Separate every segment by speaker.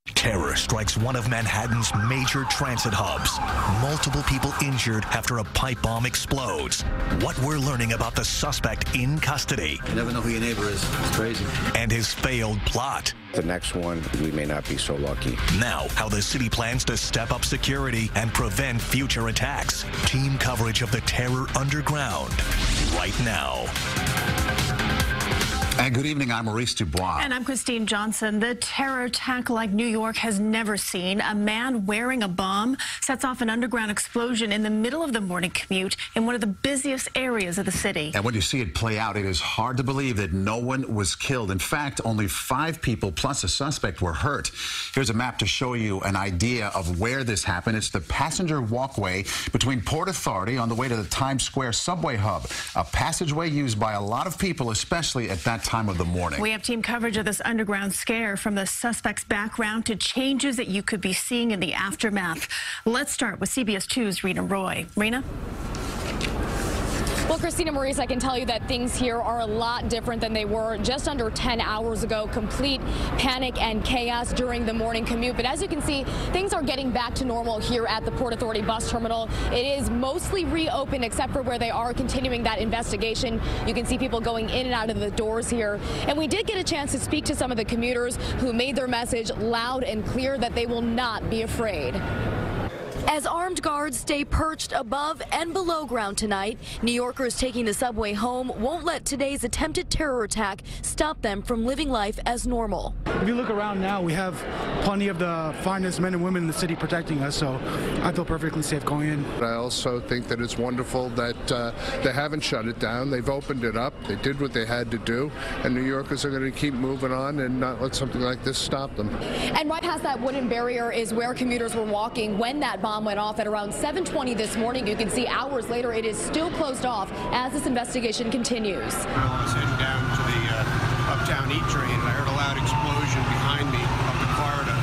Speaker 1: Terror strikes one of Manhattan's major transit hubs. Multiple people injured after a pipe bomb explodes. What we're learning about the suspect in custody.
Speaker 2: You never know who your neighbor is. It's crazy.
Speaker 1: And his failed plot.
Speaker 3: The next one, we may not be so lucky.
Speaker 1: Now, how the city plans to step up security and prevent future attacks. Team coverage of the terror underground right now.
Speaker 4: And good evening, I'm Maurice Dubois.
Speaker 5: And I'm Christine Johnson. The terror attack like New York has never seen. A man wearing a bomb sets off an underground explosion in the middle of the morning commute in one of the busiest areas of the city.
Speaker 4: And when you see it play out, it is hard to believe that no one was killed. In fact, only 5 people plus a suspect were hurt. Here's a map to show you an idea of where this happened. It's the passenger walkway between Port Authority on the way to the Times Square subway hub, a passageway used by a lot of people, especially at that time of the morning.
Speaker 5: We have team coverage of this underground scare, from the suspect's background to changes that you could be seeing in the aftermath. Let's start with CBS 2's Reena Roy. Reena?
Speaker 6: Well, Christina, Maurice, I can tell you that things here are a lot different than they were just under 10 hours ago. Complete panic and chaos during the morning commute. But as you can see, things are getting back to normal here at the Port Authority bus terminal. It is mostly reopened except for where they are continuing that investigation. You can see people going in and out of the doors here. And we did get a chance to speak to some of the commuters who made their message loud and clear that they will not be afraid.
Speaker 7: As armed guards stay perched above and below ground tonight, New Yorkers taking the subway home won't let today's attempted terror attack stop them from living life as normal.
Speaker 8: If you look around now, we have plenty of the finest men and women in the city protecting us, so I feel perfectly safe going in.
Speaker 9: I also think that it's wonderful that they haven't shut it down. They've opened it up. They did what they had to do, and New Yorkers are going to keep moving on and not let something like this stop them.
Speaker 6: And right past that wooden barrier is where commuters were walking when that bomb went off at around 7:20 this morning. You can see hours later it is still closed off as this investigation continues.
Speaker 10: I was heading down to the Uptown E train and I heard a loud explosion behind me up the corridor.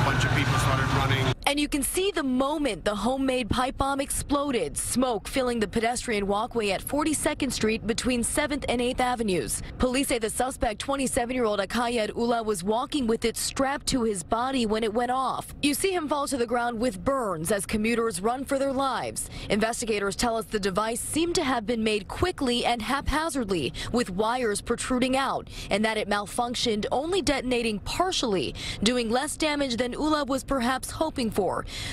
Speaker 10: A bunch of people started running.
Speaker 7: And you can see the moment the homemade pipe bomb exploded, smoke filling the pedestrian walkway at 42nd Street between 7th and 8th Avenues. Police say the suspect, 27-year-old Akayed Ullah, was walking with it strapped to his body when it went off. You see him fall to the ground with burns as commuters run for their lives. Investigators tell us the device seemed to have been made quickly and haphazardly, with wires protruding out, and that it malfunctioned, only detonating partially, doing less damage than Ullah was perhaps hoping for.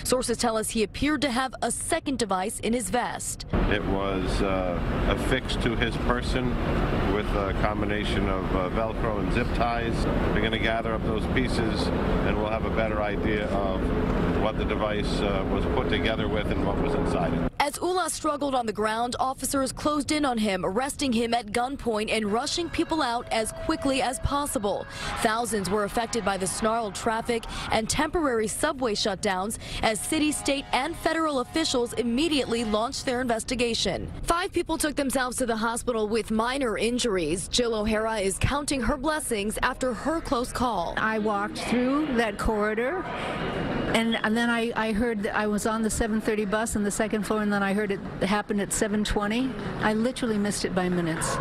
Speaker 7: Sources tell us he appeared to have a second device in his vest.
Speaker 11: It was affixed to his person with a combination of Velcro and zip ties. We're going to gather up those pieces and we'll have a better idea of what the device was put together with and what was inside it.
Speaker 7: As Ullah struggled on the ground, officers closed in on him, arresting him at gunpoint and rushing people out as quickly as possible. Thousands were affected by the snarled traffic and temporary subway shutdowns as city, state, and federal officials immediately launched their investigation. 5 people took themselves to the hospital with minor injuries. Jill O'Hara is counting her blessings after her close call.
Speaker 12: I walked through that corridor, and then I heard I was on the 7:30 bus on the second floor, and then I heard it happened at 7:20. I literally missed it by minutes.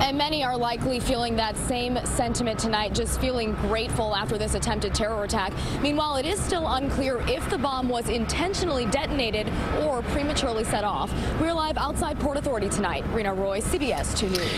Speaker 6: And many are likely feeling that same sentiment tonight, just feeling grateful after this attempted terror attack. Meanwhile, it is still unclear if the bomb was intentionally detonated or prematurely set off. We're live outside Port Authority tonight. Reena Roy, CBS 2 News.